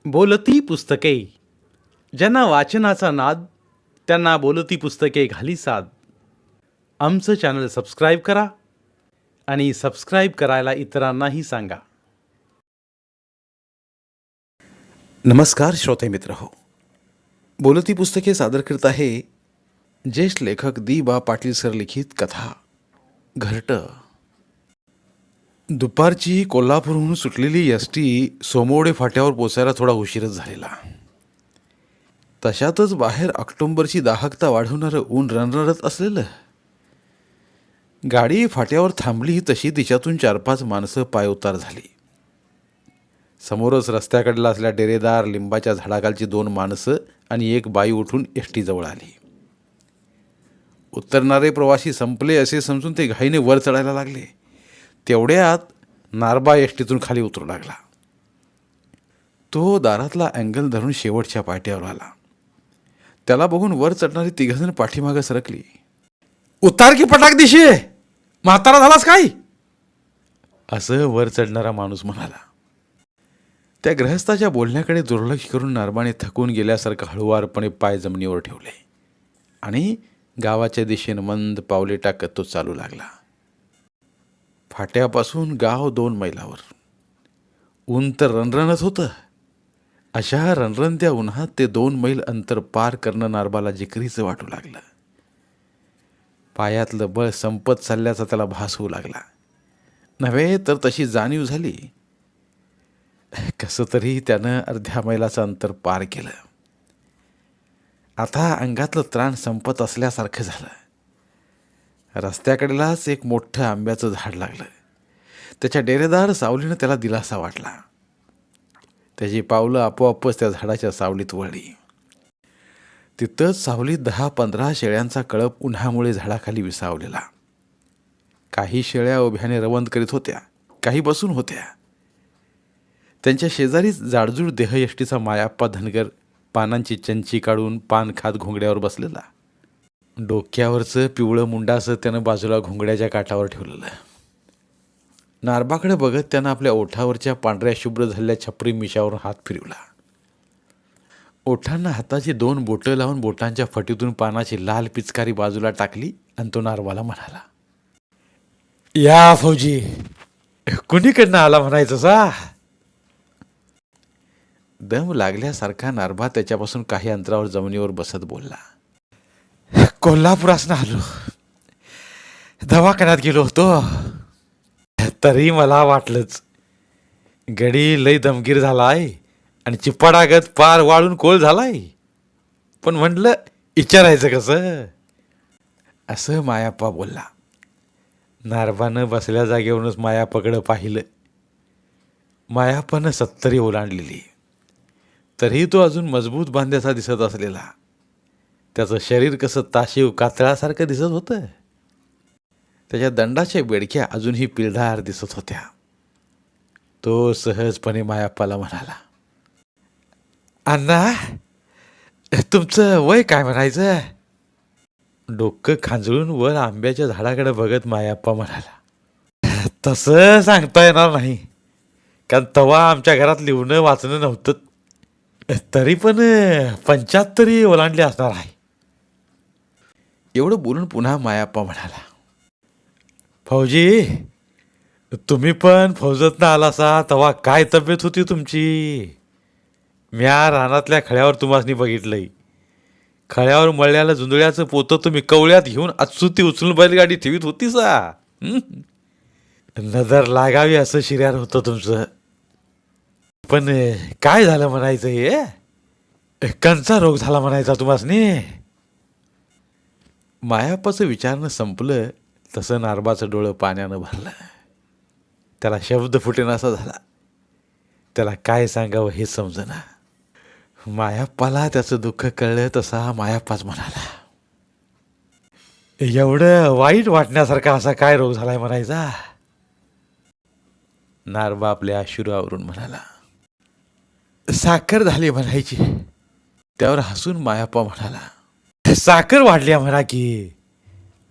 बोलती पुस्तके. ज्यांना वाचनाचा नाद त्यांना बोलती पुस्तके घाली साद. आमचं चॅनल सबस्क्राईब करा आणि सबस्क्राईब करायला इतरांनाही सांगा. नमस्कार श्रोते मित्र हो. बोलती पुस्तके सादर करत आहे ज्येष्ठ लेखक दी.बा. पाटील सर लिखित कथा घरटं. दुपारची कोल्हापूरहून सुटलेली एस टी सोमवडे फाट्यावर पोचायला थोडा उशीरच झालेला. तशातच बाहेर ऑक्टोंबरची दाहकता वाढवणारं ऊन रणरणत असलेलं. गाडी फाट्यावर थांबली तशी तिच्यातून 4-5 माणसं पायउतार झाली. समोरच रस्त्याकडला असल्या डेरेदार लिंबाच्या झाडाखालची 2 माणसं आणि 1 बाई उठून एस टी जवळ आली. उतरणारे प्रवासी संपले असे समजून ते घाईने वर चढायला लागले. तेवढ्यात नारबा एस टीतून खाली उतरू लागला. तो दारातला अँगल धरून शेवटच्या पाट्यावर आला. त्याला बघून वर चढणारी 3 जण पाठीमागं सरकली. उतार की पटाक दिशे, म्हातारा झालास काय, असं वर चढणारा माणूस म्हणाला. त्या ग्रहस्थाच्या बोलण्याकडे दुर्लक्ष करून नारबाने थकून गेल्यासारखं हळुवारपणे पाय जमिनीवर ठेवले आणि गावाच्या दिशेनं मंद पावले टाकत तो चालू लागला. फाट्यापासून गाव 2 मैलावर. ऊन तर रणरणत होतं. अशा रणरणत्या उन्हात ते 2 मैल अंतर पार करणं नारबाला जिकरीचं वाटू लागलं. पायातलं बळ संपत चालल्याचा त्याला भास होऊ लागला. नव्हे तर तशी जाणीव झाली. कसं तरी त्यानं अर्ध्या मैलाचं अंतर पार केलं. आता अंगातलं त्राण संपत असल्यासारखं झालं. रस्त्याकडेलाच एक मोठं आंब्याचं झाड लागलं. त्याच्या डेरेदार सावलीनं त्याला दिलासा वाटला. त्याची पावलं आपोआपच त्या झाडाच्या सावलीत वळली. तिथंच सावलीत 10-15 शेळ्यांचा कळप उन्हामुळे झाडाखाली विसावलेला. काही शेळ्या उभ्याने रवंद करीत होत्या, काही बसून होत्या. त्यांच्या शेजारीच जाडजूड देहयष्टीचा मायाप्पा धनगर पानांची चंची काढून पान खात घोंगड्यावर बसलेला. डोक्यावरचं पिवळं मुंडासं त्यानं बाजूला घोंगड्याच्या काठावर ठेवलेलं. नारबाकडे बघत त्यानं आपल्या ओठावरच्या पांढऱ्या शुभ्र झालेल्या छपरी मिशावर हात फिरवला. ओठांना हाताची 2 बोटं लावून बोटांच्या फटीतून पानाची लाल पिचकारी बाजूला टाकली आणि तो नारबाला म्हणाला, या फौजी, कुणीकडनं आला म्हणायचं सा. दम लागल्यासारखा नारबा त्याच्यापासून काही अंतरावर जमिनीवर बसत बोलला, कोल्हापुरासनं आलो. दवाखान्यात गेलो होतो. तरी मला वाटलंच गडी लय दमगीर झालाय आणि चिपाडागत पार वाळून कोळ झालाय. पण म्हटलं विचारायचं कसं, असं मायाप्पा बोलला. नारबानं बसल्या जागेवरूनच मायाप्पाकडं पाहिलं. मायाप्पानं 70 ओलांडलेली. तरीही तो अजून मजबूत बांध्याचा दिसत असलेला. त्याचं शरीर कसं ताशीव कातळासारखं दिसत होतं. त्याच्या दंडाच्या बेडक्या अजूनही पिळधार दिसत होत्या. तो सहजपणे मायाप्पाला म्हणाला, अण्णा, तुमचं वय काय म्हणायचं. डोकं खांजळून वर आंब्याच्या झाडाकडे बघत मायाप्पा म्हणाला, तसं सांगता येणार नाही, कारण तवा आमच्या घरात लिहून वाचणं नव्हतं. तरी पण 75 ओलांडले असणार आहे. एवढं बोलून पुन्हा मायाप्पा म्हणाला, फौजी, तुम्ही पण फौजतनं आलासा तेव्हा काय तब्येत होती तुमची. म्या रानातल्या खळ्यावर तुम्हासनी बघितलंय. खळ्यावर मळल्याला जुंदळ्याचं पोतं तुम्ही कवळ्यात घेऊन अचुती उचलून बैलगाडी ठेवीत होती सा. नजर लागावी असं शिर्यार होतं तुमचं. पण काय झालं म्हणायचं, हे कंचा रोग झाला म्हणायचा तुम्हासनी. मायाप्पाचं विचारणं संपलं तसं नारबाचं डोळं पाण्यानं भरलं. त्याला शब्द फुटेनासा झाला. त्याला काय सांगावं हे समजेना. मायाप्पाला त्याचं दुःख कळलं तसा मायाप्पाच म्हणाला, एवढं वाईट वाटण्यासारखा असा काय रोग झालाय म्हणायचा. नारबा आपल्या अश्रूआवरून म्हणाला, साखर झाली म्हणायची. त्यावर हसून मायाप्पा म्हणाला, साखर वाढल्या म्हणा की,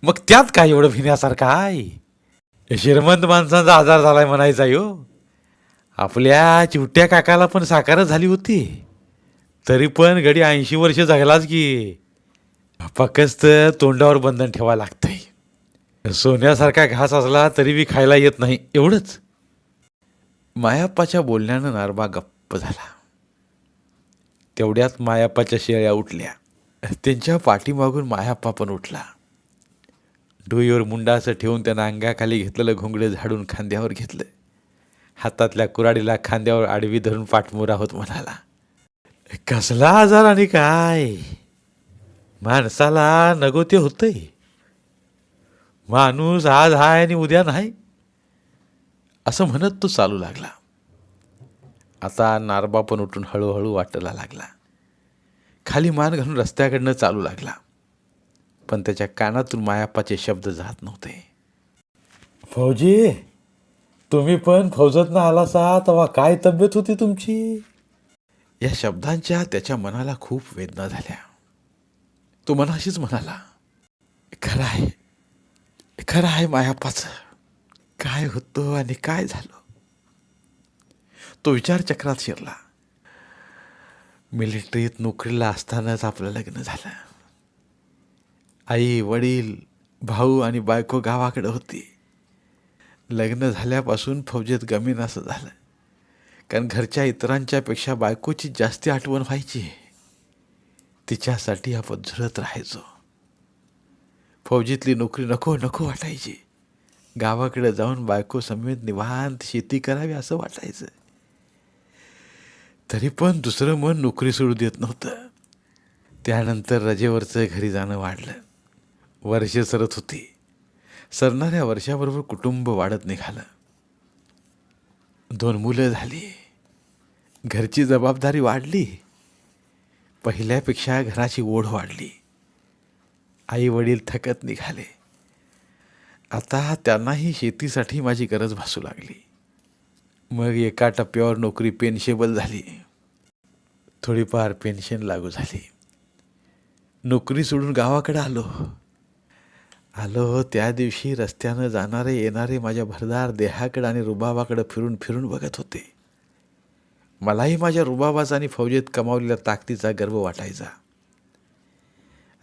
मग त्यात काय एवढं भिण्यासारखं आहे. श्रीमंत माणसांचा आजार झालाय म्हणायचा यो. आपल्या चिवट्या काकाला पण साकारच झाली होती, तरी पण गडी 80 वर्ष जगलाच की. फक्त तोंडावर बंधन ठेवायला लागतंय. सोन्यासारखा घास असला तरी बी खायला येत नाही, एवढंच. मायाप्पाच्या बोलण्यानं नारबा गप्प झाला. तेवढ्यात मायाप्पाच्या शेळ्या उठल्या. त्यांच्या पाठीमागून मायाप्पा पण उठला. डोईवर मुंडाचं ठेवून त्यानं अंगाखाली घेतलेलं घोंगडे झाडून खांद्यावर घेतलं. हातातल्या कुऱ्हाडीला खांद्यावर आडवी धरून पाठमोरा होत म्हणाला, कसला आजार आणि काय, माणसाला नको ते होतंय. माणूस आज हाय आणि उद्या नाही, असं म्हणत तो चालू लागला. आता नारबा पण उठून हळूहळू वाटायला लागला. खाली मान घालून रस्त्याकडनं चालू लागला. पण त्याच्या कानातून मायाप्पाचे शब्द जात नव्हते. फौजी, तुम्ही पण फौजतनं आलासा तेव्हा काय तब्येत होती तुमची? या शब्दांच्या त्याच्या मनाला खूप वेदना झाल्या. तो मनाशीच म्हणाला, खरं आहे, खरं आहे मायाप्पाचं, काय होतं आणि काय झालं. तो विचार चक्रात शिरला. मिलिटरीत नोकरीला असतानाच आपलं लग्न झालं. आई वडील भाऊ आणि बायको गावाकडे होती. लग्न झाल्यापासून फौजेत गमीन असं झालं, कारण घरच्या इतरांच्या पेक्षा बायकोची जास्ती आठवण व्हायची. तिच्यासाठी आपण झुरत राहायचो. फौजीतली नोकरी नको नको वाटायची. गावाकडे जाऊन बायको समेत निवांत शेती करावी असं वाटायचं. तरी पण दुसरं मन नोकरी सोडू देत नव्हतं. त्यानंतर रजेवरचं घरी जाणं वाढलं. वर्ष सरत होती. सरणाऱ्या वर्षाबरोबर कुटुंब वाढत निघालं. 2 मुलं झाली. घरची जबाबदारी वाढली. पहिल्यापेक्षा घराची ओढ वाढली. आई वडील थकत निघाले. आता त्यांनाही शेतीसाठी माझी गरज भासू लागली. मग एका टप्प्यावर नोकरी पेन्शेबल झाली. थोडीफार पेन्शन लागू झाली. नोकरी सोडून गावाकडे आलो. त्या दिवशी रस्त्यानं जाणारे येणारे माझ्या भरदार देहाकडे आणि रुबाबाकडे फिरून फिरून बघत होते. मलाही माझ्या रुबाबाचा आणि फौजेत कमावलेल्या ताकदीचा गर्व वाटायचा.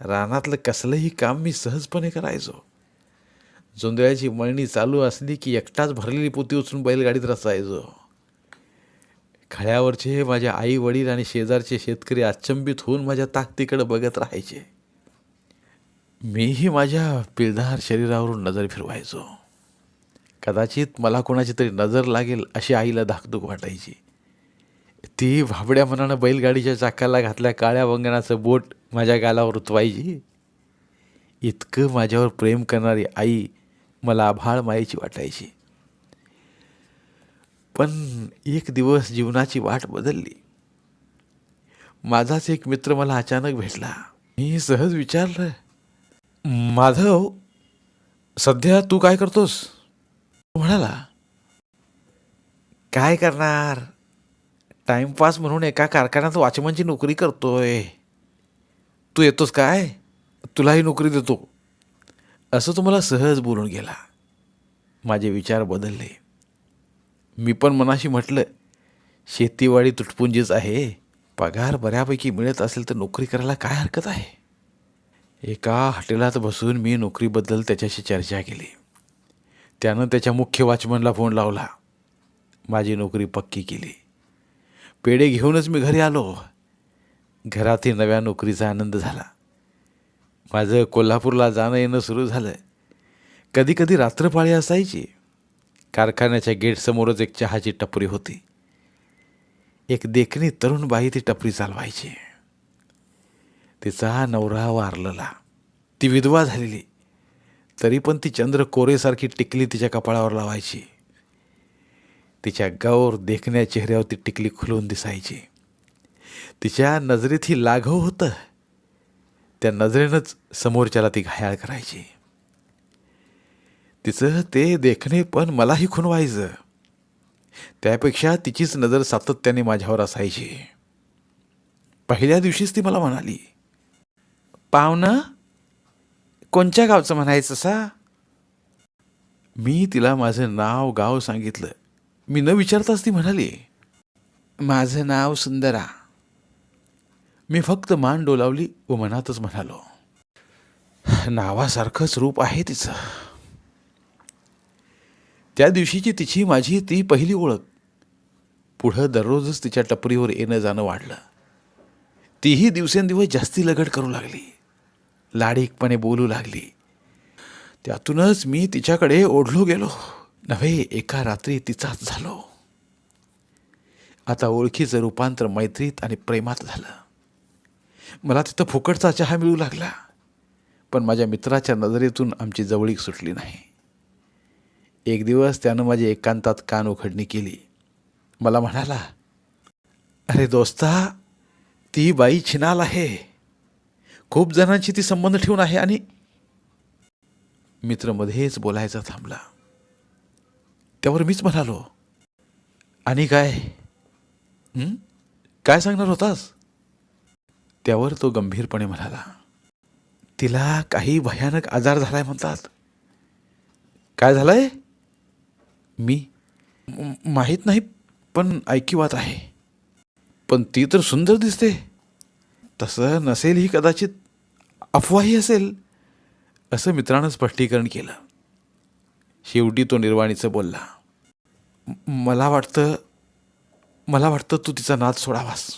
रानातलं कसलंही काम मी सहजपणे करायचो. जोंधळ्याची मळणी चालू असली की एकटाच भरलेली पोती उचलून बैलगाडीत रचायचो. खळ्यावरचे माझ्या आई वडील आणि शेजारचे शेतकरी अचंबित होऊन माझ्या ताकदीकडे बघत राहायचे. मीही माझ्या पिळदार शरीरावरून नजर फिरवायचो. कदाचित मला कोणाची तरी नजर लागेल अशी आईला धाकधूक वाटायची. ती भाबड्या मनानं बैलगाडीच्या चाकाला घातल्या काळ्या वंगणाचं बोट माझ्या गालावर उतवायची. इतकं माझ्यावर प्रेम करणारी आई मला आभाळ मायेची वाटायची. पण एक दिवस जीवनाची वाट बदलली. माझाच एक मित्र मला अचानक भेटला. मी सहज विचारलं, माधव, सध्या तू काय करतोस? तो म्हणाला, काय करणार, टाइमपास म्हणून एका कारखान्यात वॉचमनची नोकरी करतोय. तू येतोस काय, तुलाही नोकरी देतो, असं तो मला सहज बोलून गेला. माझे विचार बदलले. मी पण मनाशी म्हटलं, शेतीवाडी तुटपुंजीच आहे, पगार बऱ्यापैकी मिळत असेल तर नोकरी करायला काय हरकत आहे. एका हॉटेलात बसून मी नोकरीबद्दल त्याच्याशी चर्चा केली. त्यानं त्याच्या मुख्य वॉचमनला फोन लावला. माझी नोकरी पक्की केली. पेढे घेऊनच मी घरी आलो. घरातील नव्या नोकरीचा आनंद झाला. माझं कोल्हापूरला जाणं येणं सुरू झालं. कधी कधी रात्रपाळी असायची. कारखान्याच्या गेटसमोरच एक चहाची टपरी होती. एक देखणी तरुण बाई ती टपरी चालवायची. तिचा नवरा वारलेला. ती विधवा झालेली. तरी पण ती चंद्र कोरेसारखी टिकली तिच्या कपाळावर लावायची. तिच्या गौर देखण्या चेहऱ्यावर ती टिकली खुलून दिसायची. तिच्या नजरेत ही लाघव होतं. त्या नजरेनंच समोरच्याला ती घायाळ करायची. तिचं ते देखणे पण मलाही खुणवायचं. त्यापेक्षा तिचीच नजर सातत्याने माझ्यावर असायची. पहिल्या दिवशीच ती मला म्हणाली, पाहुणं, कोणत्या गावचं म्हणायचं सा? मी तिला माझं नाव गाव सांगितलं. मी न विचारताच ती म्हणाली, माझं नाव सुंदरा. मी फक्त मान डोलावली व मनातच म्हणालो, नावासारखंच रूप आहे तिचं. त्या दिवशीची तिची माझी ती पहिली ओळख. पुढं दररोजच तिच्या टपरीवर येणं जाणं वाढलं. तीही दिवसेंदिवस जास्ती लगड करू लागली, लाडीकपणे बोलू लागली. त्यातूनच मी तिच्याकडे ओढलो गेलो. नव्हे, एका रात्री तिचाच झालो. आता ओळखीचं रूपांतर मैत्रीत आणि प्रेमात झालं. मला तिथं फुकटचा चहा मिळू लागला, पण माझ्या मित्राच्या नजरेतून आमची जवळीक सुटली नाही. एक दिवस त्यानं माझी एकांतात कान उघडणी केली. मला म्हणाला, अरे दोस्ता, ती बाई छिनाल आहे. खूप जणांची ती संबंध ठेवून आहे. आणि मित्र मध्येच बोलायचा थांबला. त्यावर मीच म्हणालो, आणि काय काय सांगणार होतास? त्यावर तो गंभीरपणे म्हणाला, तिला काही भयानक आजार झालाय म्हणतात. काय झालाय? मी माहीत नाही, पण ऐकिवात आहे. पण ती तर सुंदर दिसते. तसं नसेल, ही कदाचित अफवाही असेल, असं मित्रानं स्पष्टीकरण केलं. शेवटी तो निर्वाणीचं बोलला, मला वाटतं तू तिचा नाद सोडावास.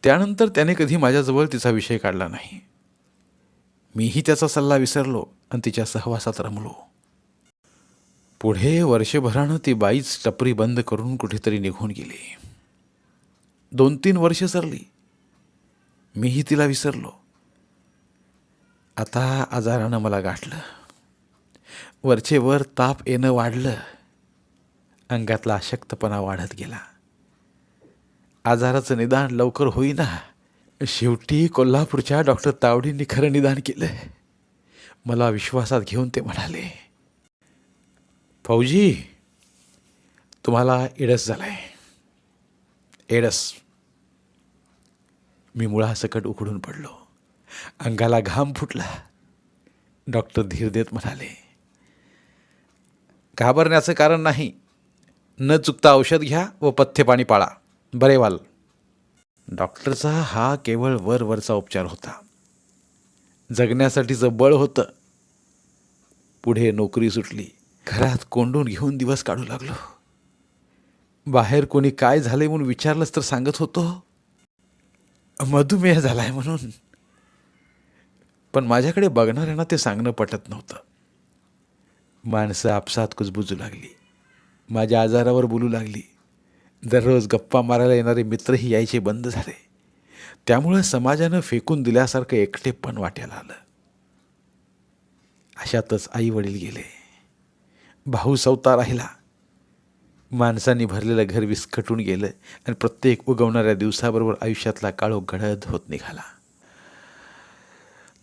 त्यानंतर त्याने कधी माझ्याजवळ तिचा विषय काढला नाही. मीही त्याचा सल्ला विसरलो आणि तिच्या सहवासात रमलो. पुढे वर्षभरानं ती बाईच टपरी बंद करून कुठेतरी निघून गेली. 2-3 वर्ष सरली. मीही तिला विसरलो. आता आजारानं मला गाठलं. वरचेवर ताप येणं वाढलं. अंगातला अशक्तपणा वाढत गेला. आजाराचं निदान लवकर होईना. शेवटी कोल्हापूरच्या डॉक्टर तावडींनी खरं निदान केलं. मला विश्वासात घेऊन ते म्हणाले, फौजी, तुम्हाला एडस झालाय. एडस. मी मुळासकट उघडून पडलो. अंगाला घाम फुटला. डॉक्टर धीर देत म्हणाले, घाबरण्याचं कारण नाही. न चुकता औषध घ्या व पथ्य पाणी पाळा, बरे व्हाल. डॉक्टरचा हा केवळ वरवरचा उपचार होता. जगण्यासाठीचं बळ होतं. पुढे नोकरी सुटली. घरात कोंडून घेऊन दिवस काढू लागलो. बाहेर कोणी काय झाले म्हणून विचारलंच तर सांगत होतो, मधुमेह झालाय म्हणून. पण माझ्याकडे बघणाऱ्यांना ते सांगणं पटत नव्हतं. माणसं आपसात कुजबुजू लागली. माझ्या आजारावर बोलू लागली. दररोज गप्पा मारायला येणारे मित्रही यायचे बंद झाले. त्यामुळं समाजानं फेकून दिल्यासारखं एकटेपण वाट्याला आलं. अशातच आई वडील गेले. भाऊ सवता राहिला. माणसांनी भरलेलं घर विस्कटून गेलं आणि प्रत्येक उगवणाऱ्या दिवसाबरोबर आयुष्यातला काळोख गडद होत निघाला.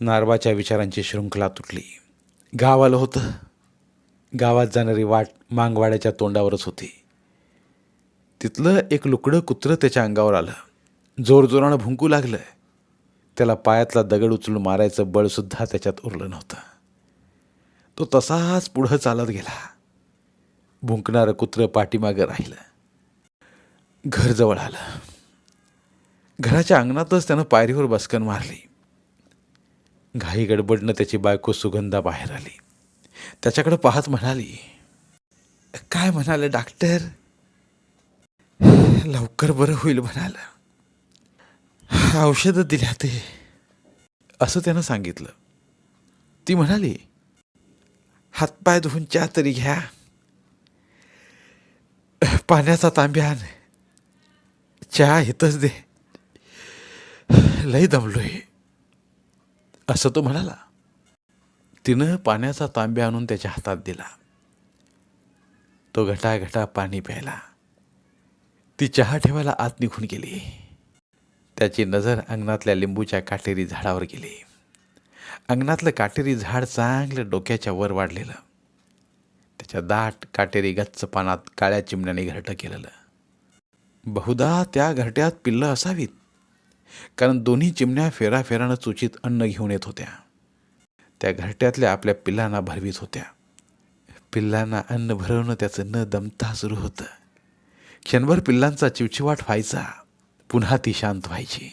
नारबाच्या विचारांची शृंखला तुटली. गाव आलं होतं. गावात जाणारी वाट मांगवाड्याच्या तोंडावरच होती. तिथलं एक लुकडं कुत्रं त्याच्या अंगावर आलं. जोरजोरानं भुंकू लागलं. त्याला पायातला दगड उचलून मारायचं बळसुद्धा त्याच्यात उरलं नव्हतं. तो तसाच पुढं चालत गेला. भुंकणारं कुत्रं पाठीमागं राहिलं. घर जवळ आलं. घराच्या अंगणातच त्यानं पायरीवर बसकन मारली. घाई गडबडनं त्याची बायको सुगंधा बाहेर आली. त्याच्याकडे पाहत म्हणाली, काय म्हणाले डॉक्टर? लवकर बरं होईल म्हणालं. औषधं दिल्या ते, असं त्यानं सांगितलं. ती म्हणाली, हातपाय धुवून चहा तरी घ्या. पाण्याचा तांब्या आण. चहा इथंच दे. लई दमलोय, असं तो म्हणाला. तिनं पाण्याचा तांब्या आणून त्याच्या हातात दिला. तो घटाघटा पाणी प्यायला. ती चहा ठेवायला आत निघून गेली. त्याची नजर अंगणातल्या लिंबूच्या काटेरी झाडावर गेली. अंगणातलं काटेरी झाड चांगलं डोक्याच्या वर वाढलेलं. त्याच्या दाट काटेरी गच्च पानात काळ्या चिमण्याने घरटं केलेलं. बहुधा त्या घरट्यात पिल्लं असावीत, कारण दोन्ही चिमण्या फेराफेरानं चुचीत अन्न घेऊन येत होत्या. त्या घरट्यातल्या आपल्या पिल्लांना भरवीत होत्या. पिल्लांना अन्न भरवणं त्याचं न दमता सुरू होतं. क्षणभर पिल्लांचा चिवचिवाट व्हायचा, पुन्हा ती शांत व्हायची.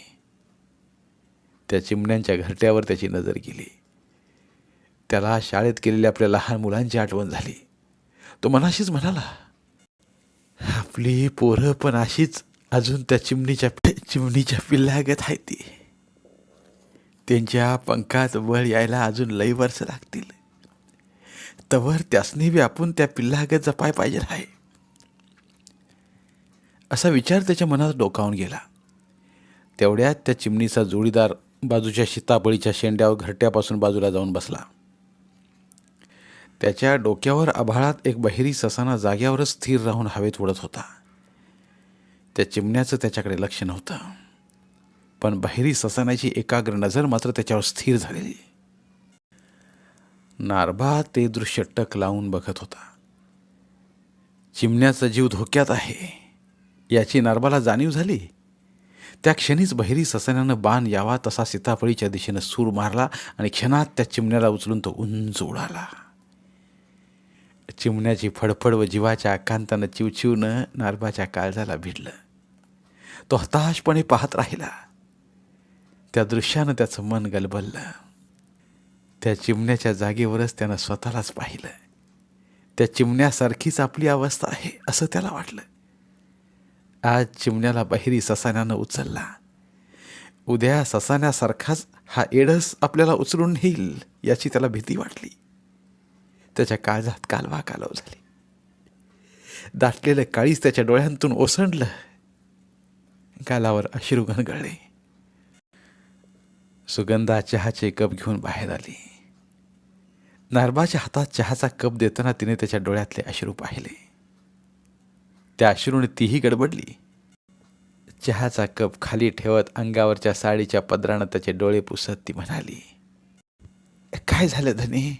त्या चिमण्यांच्या घरट्यावर त्याची नजर गेली. त्याला शाळेत केलेल्या आपल्या लहान मुलांची आठवण झाली. तो मनाशीच म्हणाला, आपली पोरं पण अशीच अजून त्या चिमणीच्या पिल्लागत आहे ती. त्यांच्या पंखात बळ यायला अजून लई वर्ष लागतील. तवर त्यासनी बी आपण त्या पिल्लागत जपाय पाहिजे आहे. असा विचार त्याच्या मनात डोकावून गेला. तेवढ्यात त्या चिमणीचा जोडीदार बाजूच्या सीताफळीच्या शेंड्यावर घरट्यापासून बाजूला जाऊन बसला. त्याच्या डोक्यावर आभाळात एक बहिरी ससाना जाग्यावरच स्थिर राहून हवेत उडत होता. त्या चिमण्याचं त्याच्याकडे लक्ष नव्हतं, पण बहिरी ससाण्याची एकाग्र नजर मात्र त्याच्यावर स्थिर झालेली. नारबा ते दृश्य टक लावून बघत होता. चिमण्याचा जीव धोक्यात आहे याची नारबाला जाणीव झाली. त्या क्षणीच बहिरी ससाण्यानं बाण यावा तसा सीताफळीच्या दिशेनं सूर मारला आणि क्षणात त्या चिमण्याला उचलून तो उंच उडाला. चिमण्याची फडफड व जीवाच्या आकांतानं चिवचिवनं नारबाच्या काळजाला भिडलं. तो हताशपणे पाहत राहिला. त्या दृश्यानं त्याचं मन गलबललं. त्या चिमण्याच्या जागेवरच त्यानं स्वतःलाच पाहिलं. त्या चिमण्यासारखीच आपली अवस्था आहे असं त्याला वाटलं. आज चिमण्याला बहिरी ससाण्यानं उचलला, उद्या ससाण्यासारखाच हा एडस आपल्याला उचलून नेईल याची त्याला भीती वाटली. त्याच्या काळजात कालवा कालव झाली. दाटलेलं काळीज त्याच्या डोळ्यांतून ओसंडलं. गालावर अश्रू घळघळले. सुगंधा चहाचे कप घेऊन बाहेर आली. नारबाच्या हातात चहाचा कप देताना तिने त्याच्या डोळ्यातले अश्रू पाहिले. त्या अश्रूने तीही गडबडली. चहाचा कप खाली ठेवत अंगावरच्या साडीच्या पदरानं त्याचे डोळे पुसत ती म्हणाली, काय झालं धनी?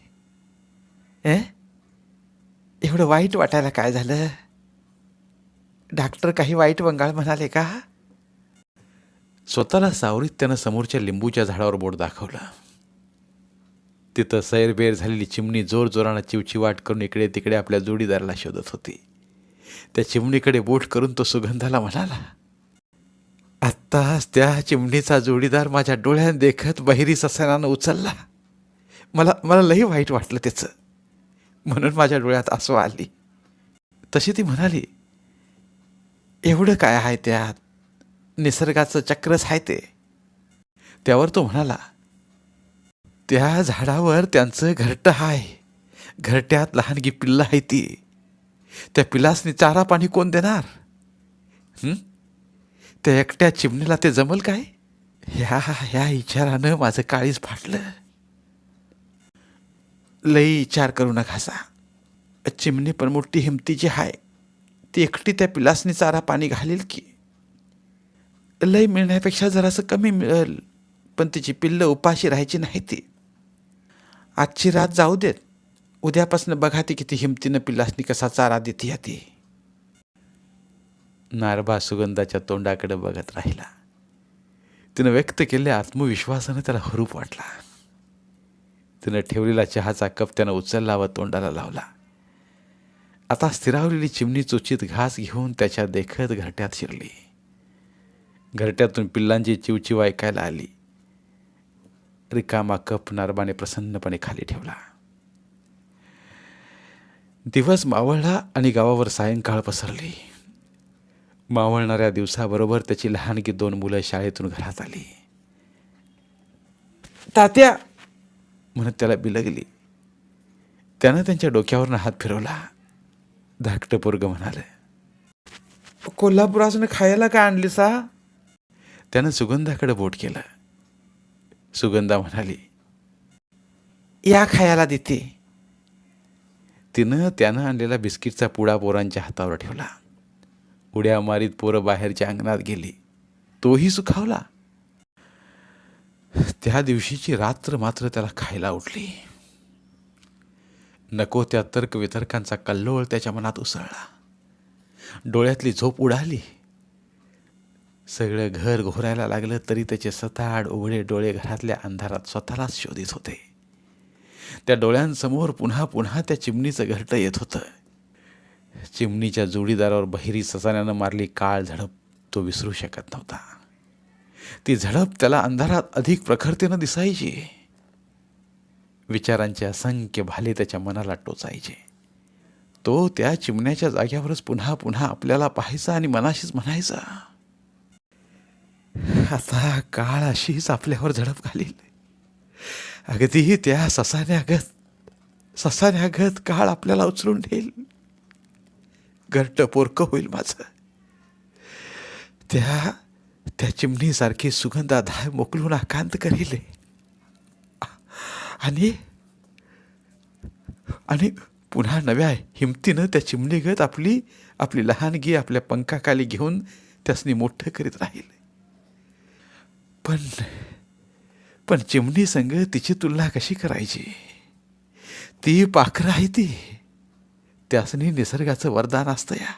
एवढं वाईट वाटायला काय झालं? डॉक्टर काही वाईट वंगाळ म्हणाले का? स्वतःला सावरीत त्यानं समोरच्या लिंबूच्या झाडावर बोट दाखवलं. तिथं सैरबेर झालेली चिमणी जोर जोरानं चिवचिवाट करून इकडे तिकडे आपल्या जोडीदाराला शोधत होती. त्या चिमणीकडे बोट करून तो सुगंधाला म्हणाला, आत्ताच त्या चिमणीचा जोडीदार माझ्या डोळ्यात देखत बहिरी ससाण्यानं उचलला. मला लई वाईट वाटलं त्याचं, म्हणून माझ्या डोळ्यात आसू आली. तशी ती म्हणाली, एवढं काय आहे त्यात? निसर्गाचं चक्रच आहे ते. त्यावर तो म्हणाला, त्या झाडावर त्यांचं घरटं आहे. घरट्यात लहानगी पिल्लं आहे ती. त्या पिलासनी चारा पाणी कोण देणार? त्या एकट्या चिमणीला ते जमल काय? ह्या विचारानं माझं काळीज फाटलं. लई विचार करू नकासा. चिमणी पण मोठी हिमतीची आहे. ती एकटी त्या पिलासनी चारा पाणी घालेल की. लई मिळण्यापेक्षा जरासं कमी मिळेल, पण तिची पिल्लं उपाशी राहायची नाही ती. आजची रात जाऊ देत, उद्यापासून बघा ती किती हिमतीनं पिल्लासनी कसा चारा देते या ती. नारबा सुगंधाच्या तोंडाकडे बघत राहिला. तिनं व्यक्त केलेल्या आत्मविश्वासानं त्याला हुरूप वाटला. तिनं ठेवलेला चहाचा कप त्यानं उचलला व तोंडाला लावला. आता स्थिरावलेली चिमणी चोचीत घास घेऊन त्याच्या देखत घरट्यात शिरली. घरट्यातून पिल्लांची चिवचिव ऐकायला आली. रिकामा कप नारबाने प्रसन्नपणे खाली ठेवला. दिवस मावळला आणि गावावर सायंकाळ पसरली. मावळणाऱ्या दिवसाबरोबर त्याची लहानगी 2 मुलं शाळेतून घरात आली. तात्या म्हणत त्याला बिलगली. त्यानं त्यांच्या डोक्यावरनं हात फिरवला. धाकटं पोरगं म्हणाले, कोल्हापुरातून खायला काय आणली सा? त्यानं सुगंधाकडे बोट केलं. सुगंधा म्हणाली, या खायला देते. त्यानं आणलेला बिस्किटचा पुडा पोरांच्या हातावर ठेवला. उड्या मारीत पोरं बाहेरच्या अंगणात गेली. तोही सुखावला. त्या दिवशीची रात्र मात्र त्याला खायला उठली. नको त्या तर्कवितर्कांचा कल्लोळ त्याच्या मनात उसळला. डोळ्यातली झोप उडाली. सगळं घर घोरायला लागलं तरी त्याचे सताड उघडे डोळे घरातल्या अंधारात स्वतःलाच शोधित होते. त्या डोळ्यांसमोर पुन्हा पुन्हा त्या चिमणीचं घरटं येत होतं. चिमणीच्या जोडीदारावर बहिरी ससाण्यानं मारली काळ झडप तो विसरू शकत नव्हता. ती झडप त्याला अंधारात अधिक प्रखरतेनं दिसायची. विचारांचे असंख्य भाले त्याच्या मनाला टोचायचे. तो त्या चिमण्याच्या जाग्यावरच पुन्हा पुन्हा आपल्याला पाहायचा आणि मनाशीच म्हणायचा, आता काळ अशीच आपल्यावर झडप घालील. अगदी त्या ससाण्यागत काळ आपल्याला उचलून ठेईल. घरटं पोरकं होईल माझं. त्या चिमणीसारखी सुगंधाधाय मोकलून आकांत करील. आणि पुन्हा नव्या हिमतीनं त्या चिमणीगत आपली लहानगी आपल्या पंखाखाली घेऊन त्यासनी मोठं करीत राहील. पण चिमणी संग तिची तुलना कशी करायची? ती पाखरं आहे. त्यासनी निसर्गाचं वरदान असतं या.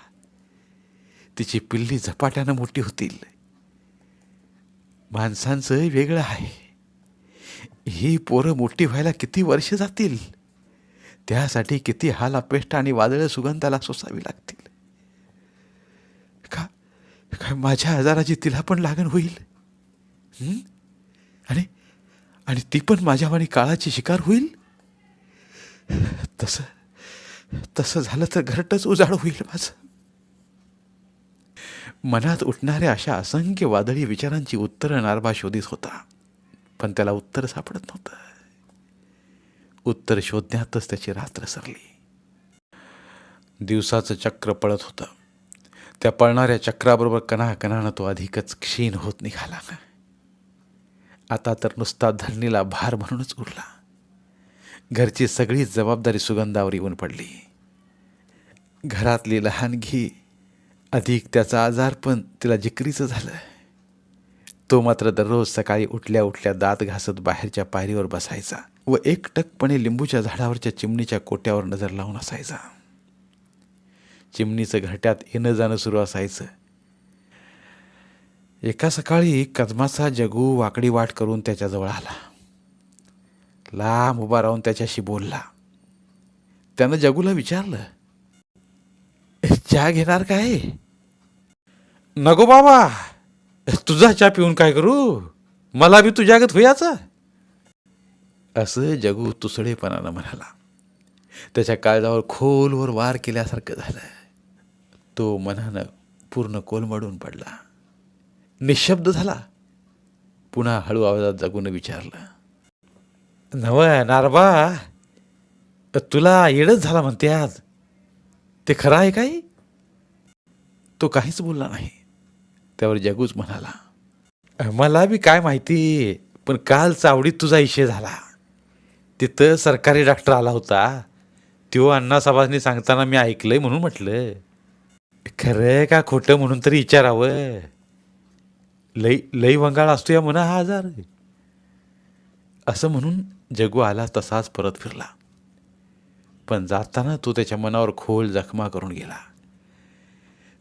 तिची पिल्ली झपाट्यानं मोठी होतील. माणसांचं वेगळं आहे. ही पोरं मोठी व्हायला किती वर्ष जातील. त्यासाठी किती हाल अपेष्टा आणि वादळं सुगंधाला सोसावी लागतील. काय माझ्या आजाराची तिला पण लागण होईल. आणि ती पण माझ्यावानी काळाची शिकार होईल. तसं झालं तर घरटच उजाड होईल माझं. मनात उठणाऱ्या अशा असंख्य वादळी विचारांची उत्तरं नारबा शोधित होता. पण त्याला उत्तर सापडत नव्हतं. उत्तर शोधण्यातच त्याची रात्र सरली. दिवसाचं चक्र पळत होतं. त्या पळणाऱ्या चक्राबरोबर कणाकणानं तो अधिकच क्षीण होत निघाला. आता तर नुसता धरणीला भार म्हणूनच उरला. घरची सगळी जबाबदारी सुगंधावर येऊन पडली. घरातली लहानगी अधिक त्याचा आजारपण तिला जिकरीचं झालं. तो मात्र दररोज सकाळी उठल्या उठल्या दात घासत बाहेरच्या पायरीवर बसायचा व एकटकपणे लिंबूच्या झाडावरच्या चिमणीच्या कोट्यावर नजर लावून असायचा. चिमणीचं घरट्यात येणं जाणं सुरू असायचं. एका सकाळी कदमाचा जगू वाकडी वाट करून त्याच्याजवळ आला. लांब उभा राहून त्याच्याशी बोलला. त्यानं जगूला विचारलं, चहा घेणार काय? नको बाबा, तुझा चहा पिऊन काय करू, मला बी तुझ्यागत होयाचं, असं जगू तुसडेपणानं म्हणाला. त्याच्या काळजावर खोलवर वार केल्यासारखं झालं. तो मनानं पूर्ण कोलमडून पडला. निशब्द झाला. पुन्हा हळू आवाजात जगून विचारलं, नव नारबा, तुला येडच झाला म्हणते आज, ते खरं आहे काय? तो काहीच बोलला नाही. त्यावर जगूच म्हणाला, मला बी काय माहिती, पण काल चावडीत तुझा इशे झाला. तिथं सरकारी डॉक्टर आला होता. तो अण्णासाहेबांनी सांगताना मी ऐकलंय म्हणून म्हटलं. खरं का खोटं म्हणून तरी विचारावं. लई वंगाळ असतो या म्हणा हा आजार. असं म्हणून जगू आला तसाच परत फिरला. पण जाताना तो त्याच्या मनावर खोल जखमा करून गेला.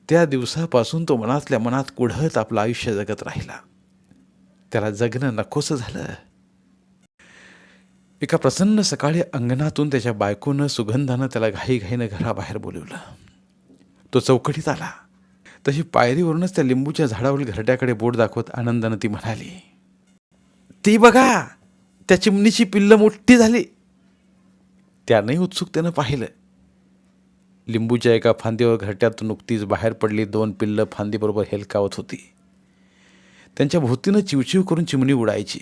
त्या दिवसापासून तो मनातल्या मनात कुढत आपलं आयुष्य जगत राहिला. त्याला जगणं नकोसं झालं. एका प्रसन्न सकाळी अंगणातून त्याच्या बायकोनं सुगंधानं त्याला घाईघाईनं घराबाहेर बोलवलं. तो चौकटीत आला. तशी पायरीवरूनच त्या लिंबूच्या झाडावरील घरट्याकडे बोट दाखवत आनंदानं ती म्हणाली, ती बघा, त्या चिमणीची पिल्लं मोठी झाली. त्यानंही उत्सुकतेनं पाहिलं. लिंबूच्या एका फांदीवर घरट्यात नुकतीच बाहेर पडली 2 पिल्लं फांदीबरोबर हेलकावत होती. त्यांच्या भोवतीनं चिवचिव करून चिमणी उडायची.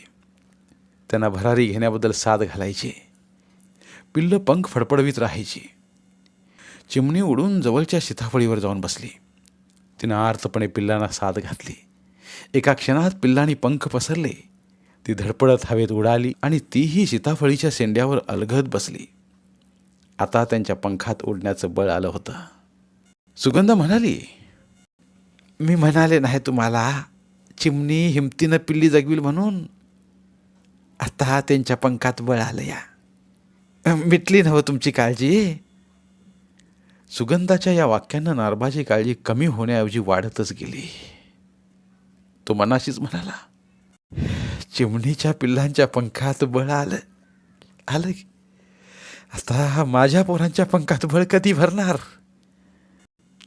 त्यांना भरारी घेण्याबद्दल साद घालायची. पिल्लं पंख फडफडवीत राहायची. चिमणी उडून जवळच्या सीताफळीवर जाऊन बसली. तिनं आर्तपणे पिल्लांना साद घातली. एका क्षणात पिल्लांनी पंख पसरले. ती धडपडत हवेत उडाली आणि तीही सीताफळीच्या शेंड्यावर अलगद बसली. आता त्यांच्या पंखात उडण्याचं बळ आलं होतं. सुगंधा म्हणाली, मी म्हणाले नाही तुम्हाला चिमणी हिमतीनं पिल्ली जगविल म्हणून. आता त्यांच्या पंखात बळ आलं या. मिटली नव्ह तुमची काळजी. सुगंधाच्या या वाक्यानं नारबाची काळजी कमी होण्याऐवजी वाढतच गेली. तो मनाशीच म्हणाला, चिमणीच्या पिल्लांच्या पंखात बळ आलं. आता माझ्या पोरांच्या पंखात बळ कधी भरणार?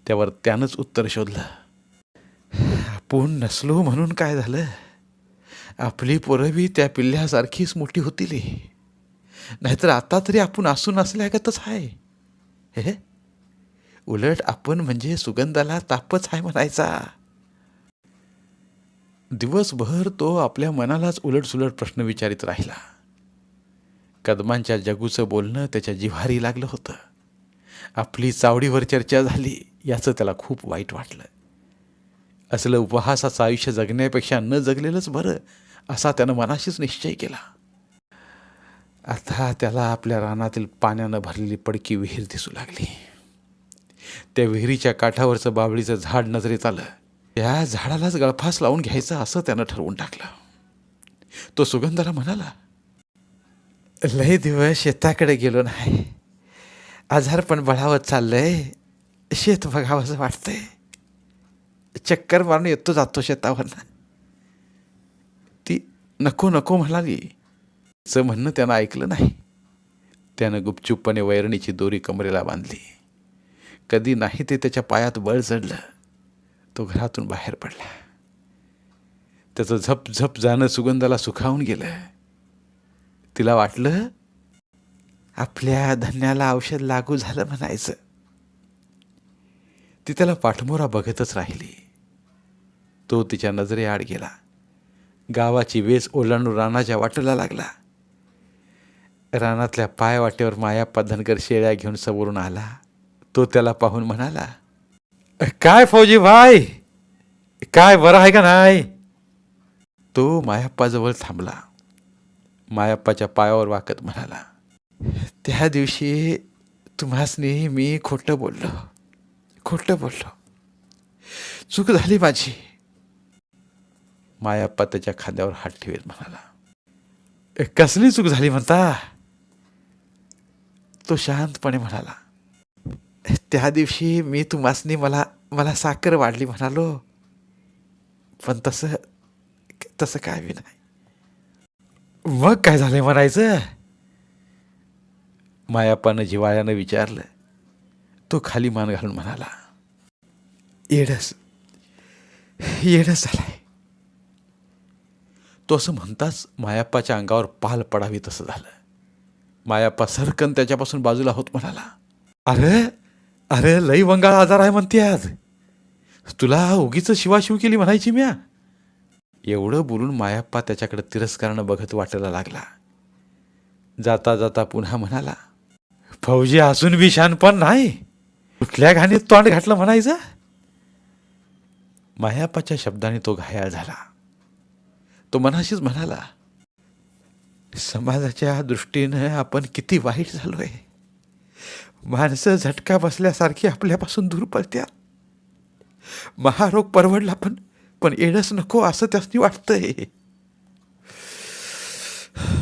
त्यावर त्यानंच उत्तर शोधलं. आपण नसलो म्हणून काय झालं? आपली पोरं बी त्या पिल्ल्यासारखीच मोठी होतील. नाहीतर आता तरी आपण असून असल्यागतच आहे. हे उलट आपण म्हणजे सुगंधाला तापच आहे म्हणायचा. दिवसभर तो आपल्या मनालाच उलटसुलट प्रश्न विचारित राहिला. कदमांच्या जगूचं बोलणं त्याच्या जिव्हारी लागलं होतं. आपली चावडीवर चर्चा झाली याचं त्याला खूप वाईट वाटलं. असलं उपहासाचं आयुष्य जगण्यापेक्षा न जगलेलंच बरं असा त्यानं मनाशीच निश्चय केला. आता त्याला आपल्या रानातील पाण्यानं भरलेली पडकी विहीर दिसू लागली. त्या विहिरीच्या काठावरचं बाभळीचं झाड नजरेत आलं. त्या झाडालाच गळफास लावून घ्यायचा असं त्यानं ठरवून टाकलं. तो सुगंधाला म्हणाला, लय दिवस शेताकडे गेलो नाही. आजार पण बळावत चाललंय. शेत बघावंसं वाटतंय. चक्कर मारून येतो जातो शेतावर. ती नको नको म्हणाली. तिचं म्हणणं त्यानं ऐकलं नाही. त्यानं गुपचूपपणे वैरणीची दोरी कमरेला बांधली. कधी नाही ते त्याच्या पायात बळ चढलं. तो घरातून बाहेर पडला. त्याचं झप झप जाणं सुगंधाला सुखावून गेलं. तिला वाटलं आपल्या धन्याला औषध लागू झालं म्हणायचं. ती त्याला पाठमोरा बघतच राहिली. तो तिच्या नजरेआड गेला. गावाची वेस ओलांडून रानाच्या वाटेला लागला. रानातल्या पाय वाटेवर मायाप्पा धनगर शेळ्या घेऊन समोरून आला. तो त्याला पाहून म्हणाला, काय फौजी भाई, काय बरं आहे का नाही? तो मायाप्पाजवळ थांबला. मायाप्पाच्या पायावर वाकत म्हणाला, त्या दिवशी तुम्हासनी मी खोटं बोललो. चूक झाली माझी. मायाप्पा त्याच्या खांद्यावर हात ठेवत म्हणाला, कसली चूक झाली म्हणता? तो शांतपणे म्हणाला, त्या दिवशी मी तुम्हासनी मला साखर वाढली म्हणालो, पण तसं काय बी नाही. मग काय झालंय म्हणायचं? मायाप्पानं जिवाळ्यानं विचारलं. तो खाली मान घालून म्हणाला, येडस झालाय. तो असं म्हणताच मायाप्पाच्या अंगावर पाल पडावी तसं झालं. मायाप्पा सरकन त्याच्यापासून बाजूला होत म्हणाला, अरे लई वंगाळ आजार आहे म्हणते आज. तुला उगीच शिवाशिव केली म्हणायची म्या. एवढं बोलून मायाप्पा त्याच्याकडे तिरस्कारानं बघत वाटायला लागला. जाता जाता पुन्हा म्हणाला, फौजी असून बी शानपण नाही. कुठल्या घाणीत तोंड घातलं म्हणायचं? मायाप्पाच्या शब्दाने तो घायाळ झाला. तो मनाशीच म्हणाला, समाजाच्या दृष्टीनं आपण किती वाईट झालोय. माणसं झटका बसल्यासारखी आपल्यापासून दूर पळत्यात. महारोग परवडला पण येणंच नको असं त्यासनी वाटतंय.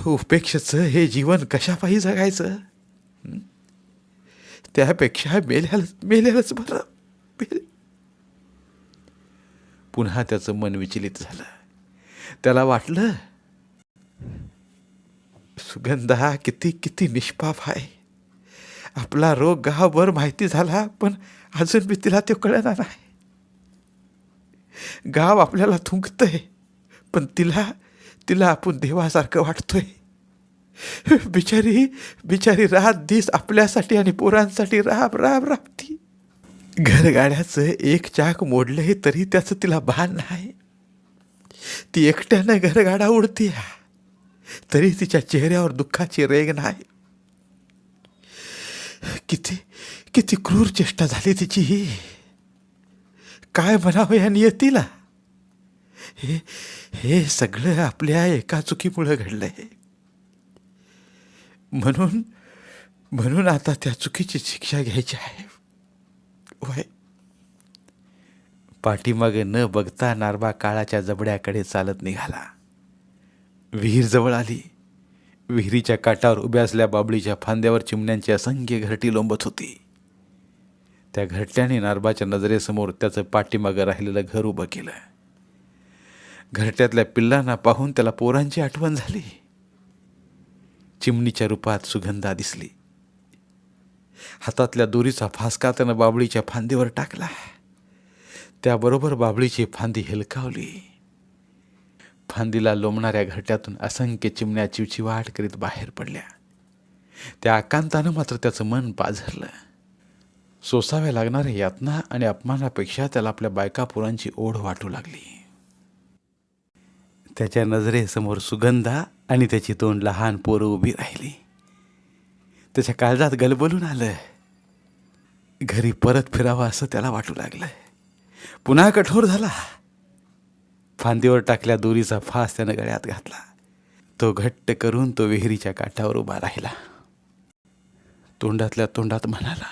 उपेक्षेचं हे जीवन कशापायी जगायचं? त्यापेक्षा मेल्यालाच बरं. पुन्हा त्याचं मन विचलित झालं. त्याला वाटलं, सुगंधा किती निष्पाप आहे. आपला रोग गावभर माहिती झाला पण अजून बी तिला तो कळना नाही. गाव आपल्याला थुंकतंय पण तिला आपण देवासारखं वाटतोय. बिचारी रात दिस आपल्यासाठी आणि पोरांसाठी राबती. घरगाड्याचं एक चाक मोडलंय तरी त्याचं तिला भान नाही. ती एकट्यानं घरगाडा उडते तरी तिच्या चेहऱ्यावर दुःखाची रेग नाही. किती क्रूर चेष्टा झाली तिची ही. काय म्हणावं या नियतीला? हे सगळं आपल्या एका चुकीमुळे घडलंय. म्हणून आता त्या चुकीची शिक्षा घ्यायची आहे. वय पाठीमागे न बघता नारबा काळाच्या जबड्याकडे चालत निघाला. विहीर जवळ आली. विहिरीच्या काठावर उभ्या असल्या बाबळीच्या फांद्यावर चिमण्यांची असंख्य घरटी लोंबत होती. त्या घरट्याने नारबाच्या नजरेसमोर त्याचं पाठीमागं राहिलेलं घर उभं केलं. घरट्यातल्या पिल्लांना पाहून त्याला पोरांची आठवण झाली. चिमणीच्या रूपात सुगंधा दिसली. हातातल्या दोरीचा फासका त्यानं बाबळीच्या फांदीवर टाकला. त्याबरोबर बाबळीची फांदी हेलकावली. फांदीला लोंबणाऱ्या घरट्यातून असंख्य चिमण्या चिवचिवाट करीत बाहेर पडल्या. त्या आकांतानं मात्र त्याचं मन पाझरलं. सोसाव्या लागणाऱ्या यातना आणि अपमानापेक्षा त्याला आपल्या बायका पोरांची ओढ वाटू लागली. त्याच्या नजरेसमोर सुगंधा आणि त्याची 2 लहान पोरं उभी राहिली. त्याच्या काळजात गलबलून आलं. घरी परत फिरावं असं त्याला वाटू लागलं. पुन्हा कठोर झाला. फांदीवर टाकल्या दोरीचा फास त्यानं गळ्यात घातला. तो घट्ट करून तो विहिरीच्या काठावर उभा राहिला. तोंडातल्या तोंडात म्हणाला,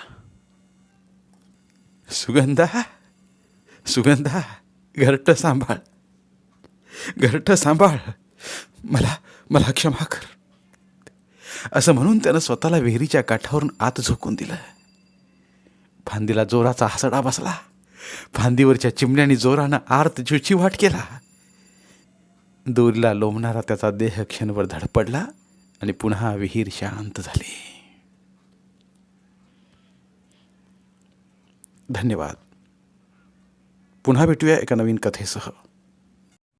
सुगंधा, सुगंधा, घरटं सांभाळ, घरटं सांभाळ, मला क्षमा कर. असं म्हणून त्यानं स्वतःला विहिरीच्या काठावरून आत झोकून दिलं. फांदीला जोराचा हसडा बसला. फांदीवरच्या चिमण्यानी जोरानं आर्त चिवचिवाट केला. दोरीला लोंबणारा त्याचा देह क्षणभर धडपडला आणि पुन्हा विहीर शांत झाली. धन्यवाद. पुन्हा भेटूया एका नवीन कथेसह.